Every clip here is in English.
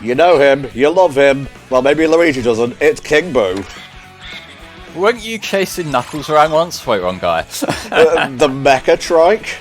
You know him, you love him. Well, maybe Luigi doesn't. It's King Boo. Weren't you chasing Knuckles around once? Wait, wrong guy. The Mecha Trike?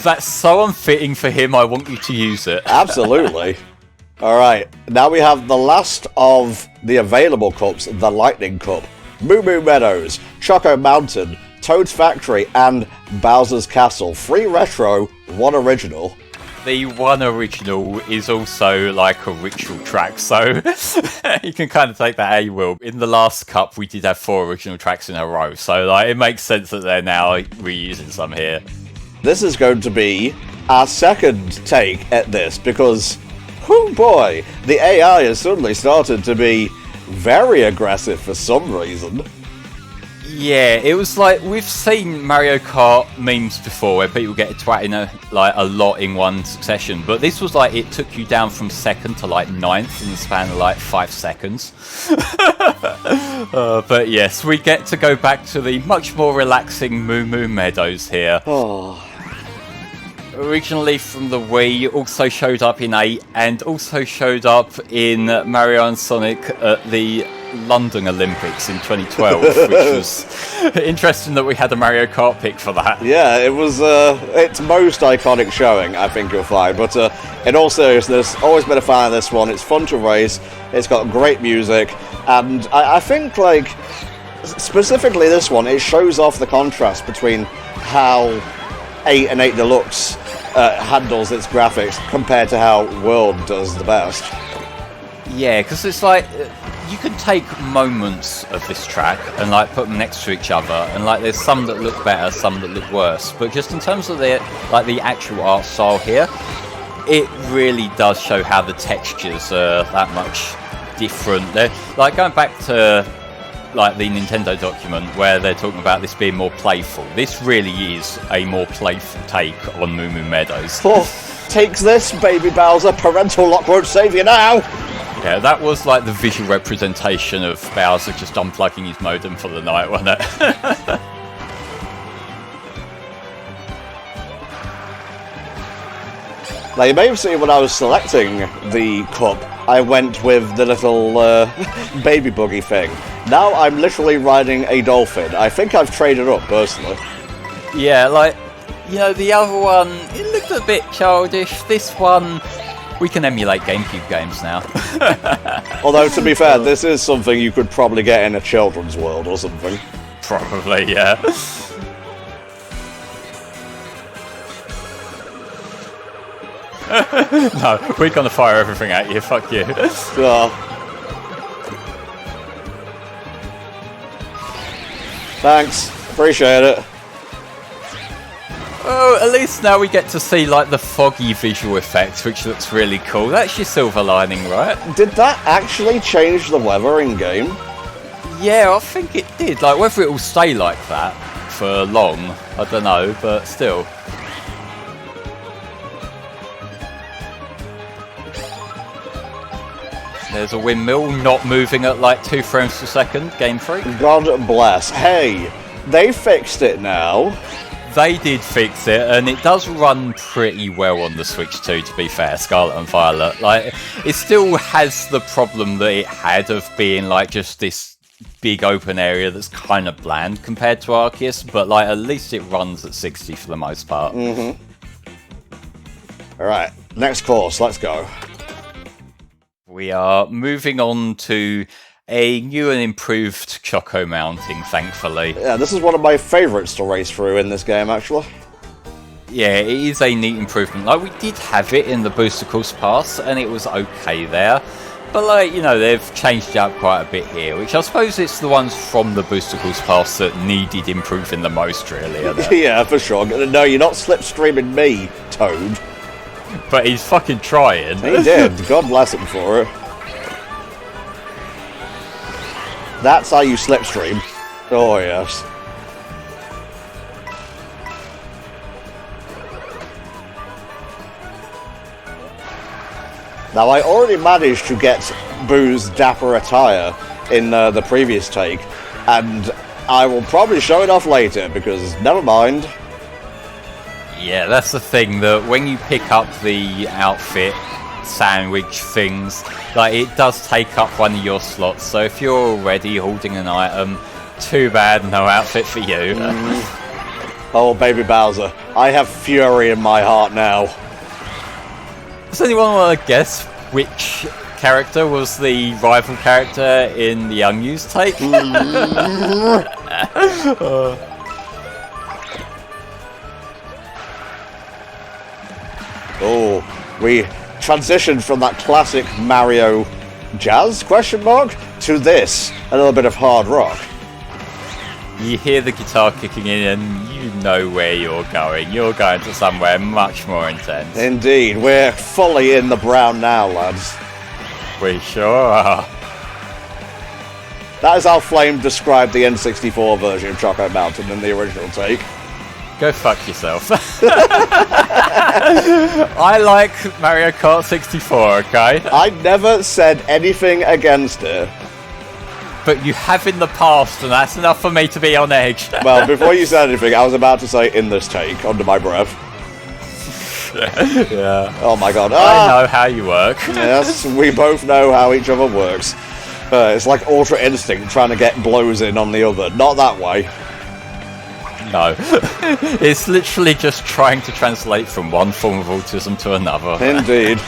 That's so unfitting for him, I want you to use it. Absolutely. Alright, now we have the last of the available cups, the Lightning Cup. Moo Moo Meadows, Choco Mountain, Toad's Factory, and Bowser's Castle. 3 retro, 1 original. The 1 original is also like a ritual track, so you can kind of take that how you will. In the last cup, we did have 4 original tracks in a row, so like it makes sense that they're now reusing some here. This is going to be our second take at this, because, oh boy, the AI has suddenly started to be very aggressive for some reason. Yeah, it was like, we've seen Mario Kart memes before where people get twatting a lot in one succession, but this was like, it took you down from 2nd to like 9th in the span of like 5 seconds. But yes, we get to go back to the much more relaxing Moo Moo Meadows here. Oh. Originally from the Wii, also showed up in 8, and also showed up in Mario and Sonic at the London Olympics in 2012, which was interesting that we had a Mario Kart pick for that. Yeah, it was its most iconic showing, I think you'll find. But in all seriousness, always been a fan of this one. It's fun to race, it's got great music, and I think, like, specifically this one, it shows off the contrast between how 8 and 8 Deluxe handles its graphics compared to how World does the best. Yeah, because it's like, you can take moments of this track and like put them next to each other, and like there's some that look better, some that look worse, but just in terms of the actual art style here, it really does show how the textures are that much different. They're like, going back to like the Nintendo document where they're talking about this being more playful, this really is a more playful take on Moo Moo Meadows. Oh, takes this, baby Bowser, parental lock won't save you now! Yeah, that was like the visual representation of Bowser just unplugging his modem for the night, wasn't it? Now, you may have seen when I was selecting the cup, I went with the little baby buggy thing. Now I'm literally riding a dolphin. I think I've traded up, personally. Yeah, like, you know, the other one, it looked a bit childish. This one, we can emulate GameCube games now. Although, to be fair, this is something you could probably get in a children's world or something. Probably, yeah. No, we're gonna fire everything at you, fuck you. Thanks, appreciate it. Oh, at least now we get to see like the foggy visual effects, which looks really cool. That's your silver lining, right? Did that actually change the weather in game? Yeah, I think it did. Like, whether it will stay like that for long, I don't know, but still. There's a windmill not moving at like 2 frames per second, Game Freak. God bless. Hey, they fixed it now. They did fix it, and it does run pretty well on the Switch too, to be fair, Scarlet and Violet. Like, it still has the problem that it had of being like just this big open area that's kind of bland compared to Arceus, but like at least it runs at 60 for the most part. Mm-hmm. Alright, next course, let's go. We are moving on to a new and improved Choco Mountain, thankfully. Yeah, this is one of my favourites to race through in this game, actually. Yeah, it is a neat improvement. Like, we did have it in the Booster Course Pass, and it was okay there. But, like, you know, they've changed it up quite a bit here, which I suppose it's the ones from the Booster Course Pass that needed improving the most, really. Yeah, for sure. No, you're not slipstreaming me, Toad. But he's fucking trying. He did. God bless him for it. That's how you slipstream. Oh, yes. Now, I already managed to get Boo's dapper attire in the previous take, and I will probably show it off later, because never mind. Yeah, that's the thing, that when you pick up the outfit sandwich things. Like, it does take up one of your slots, so if you're already holding an item, too bad, no outfit for you. Oh, baby Bowser, I have fury in my heart now. Does anyone want to guess which character was the rival character in the unused take? Oh, we transitioned from that classic Mario jazz, to this, a little bit of hard rock. You hear the guitar kicking in and you know where you're going. You're going to somewhere much more intense. Indeed, we're fully in the brown now, lads. We sure are. That is how Flame described the N64 version of Choco Mountain in the original take. Go fuck yourself. I like Mario Kart 64, okay? I never said anything against it. But you have in the past, and that's enough for me to be on edge. Well, before you said anything, I was about to say in this take, under my breath. Yeah. Oh my god. I know how you work. Yes, we both know how each other works. It's like Ultra Instinct trying to get blows in on the other. Not that way. No. It's literally just trying to translate from one form of autism to another. Indeed.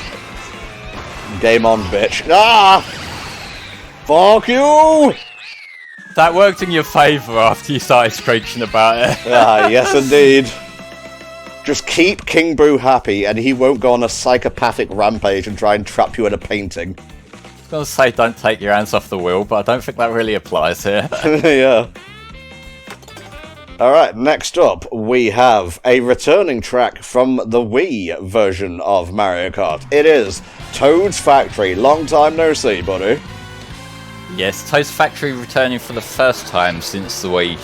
Game on, bitch. Ah! Fuck you! That worked in your favour after you started screeching about it. Ah, yes indeed. Just keep King Boo happy and he won't go on a psychopathic rampage and try and trap you in a painting. I was going to say don't take your hands off the wheel, but I don't think that really applies here. Yeah. Alright, next up we have a returning track from the Wii version of Mario Kart. It is Toad's Factory. Long time no see, buddy. Yes, Toad's Factory returning for the first time since the Wii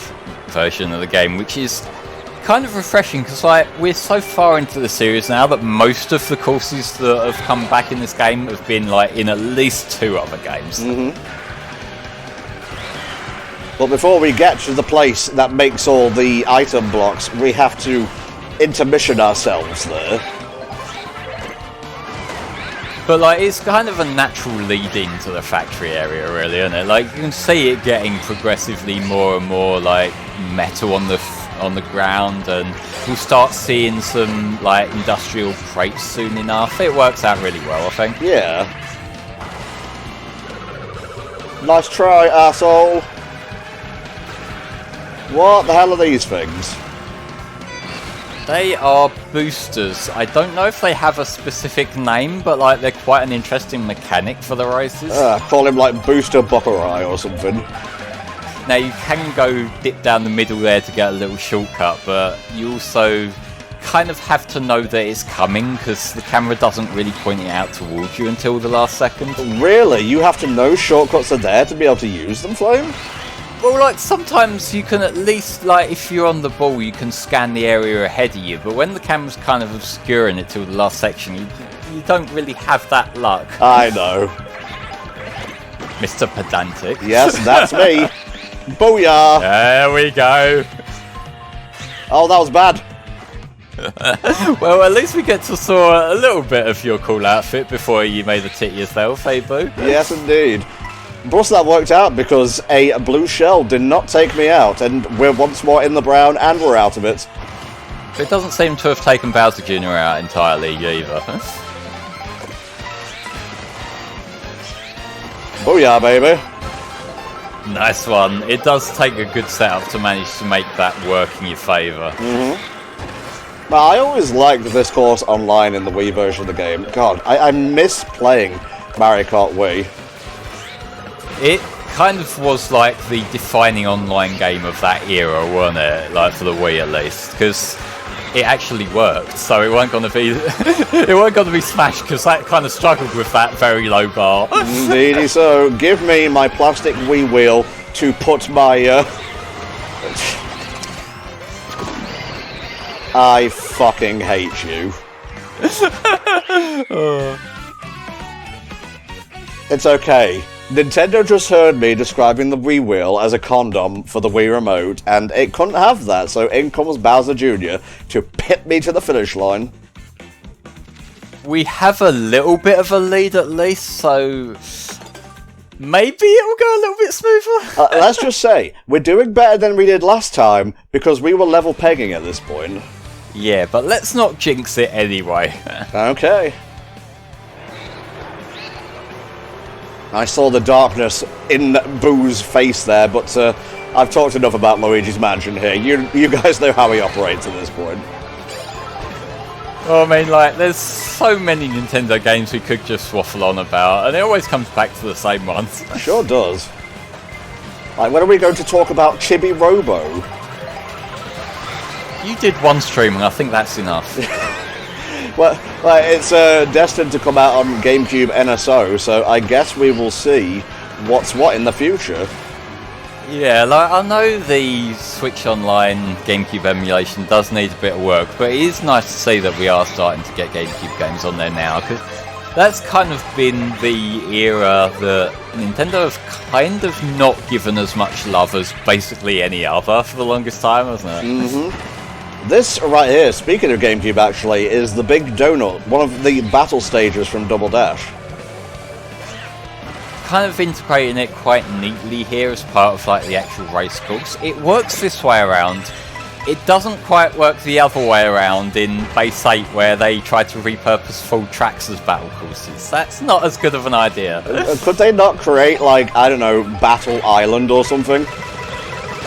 version of the game, which is kind of refreshing because, like, we're so far into the series now that most of the courses that have come back in this game have been, like, in at least 2 other games. But before we get to the place that makes all the item blocks, we have to intermission ourselves there. But, like, it's kind of a natural lead-in to the factory area, really, isn't it? Like, you can see it getting progressively more and more, like, metal on the ground, and we'll start seeing some, like, industrial crates soon enough. It works out really well, I think. Yeah. Nice try, asshole. What the hell are these things? They are boosters. I don't know if they have a specific name, but like they're quite an interesting mechanic for the races. Call him like Booster Buckerai or something. Now you can go dip down the middle there to get a little shortcut, but you also kind of have to know that it's coming because the camera doesn't really point it out towards you until the last second. Really? You have to know shortcuts are there to be able to use them, Flame? Well, like, sometimes you can at least, like, if you're on the ball, you can scan the area ahead of you, but when the camera's kind of obscuring it till the last section, you don't really have that luck. I know. Mr. Pedantic. Yes, that's me. Booyah! There we go. Oh, that was bad. Well, at least we get to saw a little bit of your cool outfit before you made a tit yourself, eh, Boo? Yes, indeed. Plus that worked out because a blue shell did not take me out, and we're once more in the brown and we're out of it. It doesn't seem to have taken Bowser Jr. out entirely either. Booyah, baby. Nice one. It does take a good setup to manage to make that work in your favour. Now, I always liked this course online in the Wii version of the game. God, I miss playing Mario Kart Wii. It kind of was like the defining online game of that era, wasn't it? Like for the Wii at least, because it actually worked. So it weren't going to be smashed because that kind of struggled with that very low bar. Indeedy so. Give me my plastic Wii wheel to put my. I fucking hate you. It's okay. Nintendo just heard me describing the Wii wheel as a condom for the Wii remote, and it couldn't have that, so in comes Bowser Jr. to pit me to the finish line. we have a little bit of a lead at least, so maybe it'll go a little bit smoother. Let's just say, we're doing better than we did last time, because we were level pegging at this point. Yeah, but let's not jinx it anyway. Okay. I saw the darkness in Boo's face there, but I've talked enough about Luigi's Mansion here. You guys know how he operates at this point. Well, I mean, like, there's so many Nintendo games we could just waffle on about, and it always comes back to the same ones. Sure does. Like, when are we going to talk about Chibi Robo? You did one stream, and I think that's enough. Well, it's destined to come out on GameCube NSO, so I guess we will see what's what in the future. Yeah, like, I know the Switch Online GameCube emulation does need a bit of work, but it is nice to see that we are starting to get GameCube games on there now, because that's kind of been the era that Nintendo have kind of not given as much love as basically any other for the longest time, hasn't it? Mm-hmm. This right here, speaking of GameCube actually, is the Big Donut, one of the battle stages from Double Dash. Kind of integrating it quite neatly here as part of like the actual race course. It works this way around. It doesn't quite work the other way around in Base 8 where they try to repurpose full tracks as battle courses. That's not as good of an idea. Could they not create, like, I don't know, Battle Island or something?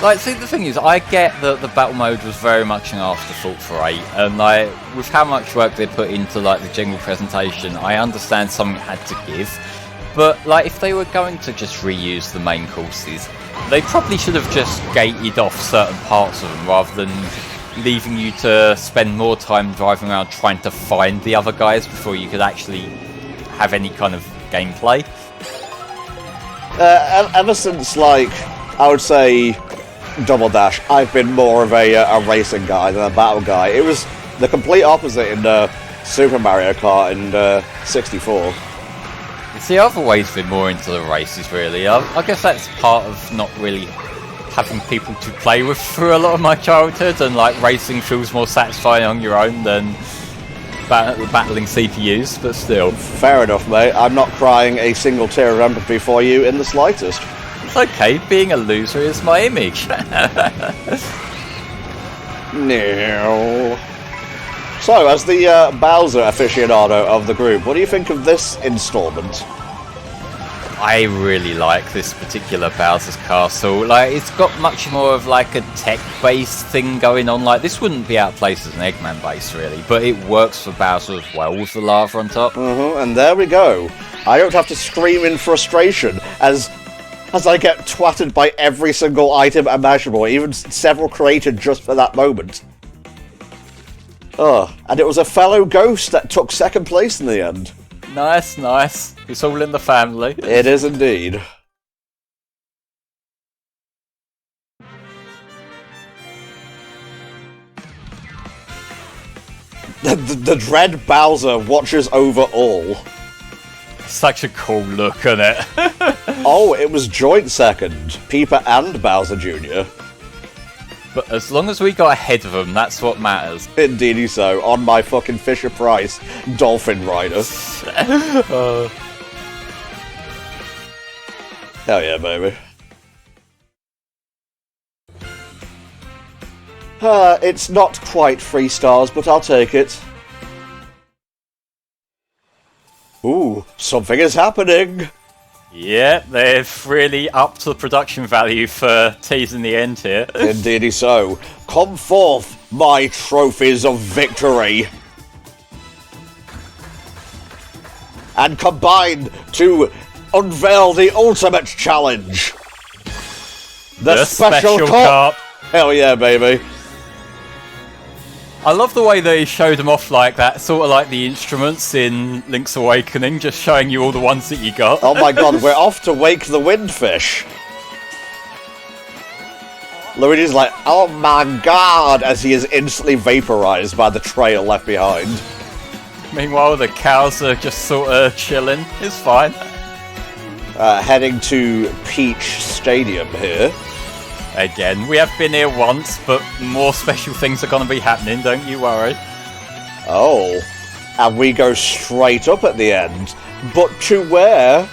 Like, see, the thing is, I get that the battle mode was very much an afterthought for 8, and like, with how much work they put into like the general presentation, I understand something had to give. But like, if they were going to just reuse the main courses, they probably should have just gated off certain parts of them rather than leaving you to spend more time driving around trying to find the other guys before you could actually have any kind of gameplay. Ever since, like, I would say Double Dash, I've been more of a racing guy than a battle guy. It was the complete opposite in Super Mario Kart and 64. See, I've always been more into the races, really. I guess that's part of not really having people to play with through a lot of my childhood, and like racing feels more satisfying on your own than battling CPUs, but still. Fair enough, mate. I'm not crying a single tear of empathy for you in the slightest. It's okay, being a loser is my image. No. So, as the Bowser aficionado of the group, what do you think of this installment? I really like this particular Bowser's Castle. Like, it's got much more of like a tech-based thing going on. Like, this wouldn't be out of place as an Eggman base, really, but it works for Bowser as well with the lava on top. And there we go. I don't have to scream in frustration as I get twatted by every single item imaginable, even several created just for that moment. And it was a fellow ghost that took second place in the end. Nice, nice. It's all in the family. It is indeed. The Dread Bowser watches over all. Such a cool look, isn't it? Oh, it was joint second. Peeper and Bowser Jr. But as long as we got ahead of them, that's what matters. Indeedy so, on my fucking Fisher-Price Dolphin Rider. Hell yeah, baby. It's not quite 3 stars, but I'll take it. Ooh, something is happening! Yeah, they've really upped the production value for teasing the end here. Indeedy so. Come forth, my trophies of victory! And combine to unveil the ultimate challenge! The special cup! Hell yeah, baby. I love the way they showed them off like that, sort of like the instruments in Link's Awakening, just showing you all the ones that you got. Oh my god, we're off to wake the windfish. Luigi's like, oh my god, as he is instantly vaporized by the trail left behind. Meanwhile, the cows are just sort of chilling. It's fine. Heading to Peach Stadium here. Again, we have been here once, but more special things are going to be happening, don't you worry. Oh. and we go straight up at the end. But to where?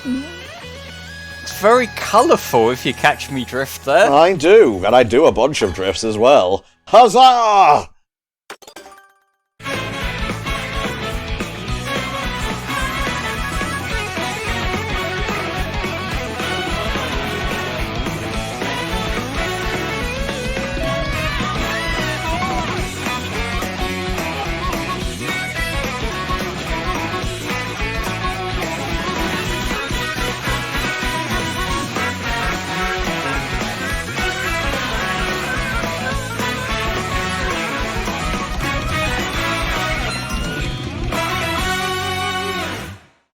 It's very colourful, if you catch me drift there. I do, and I do a bunch of drifts as well. Huzzah!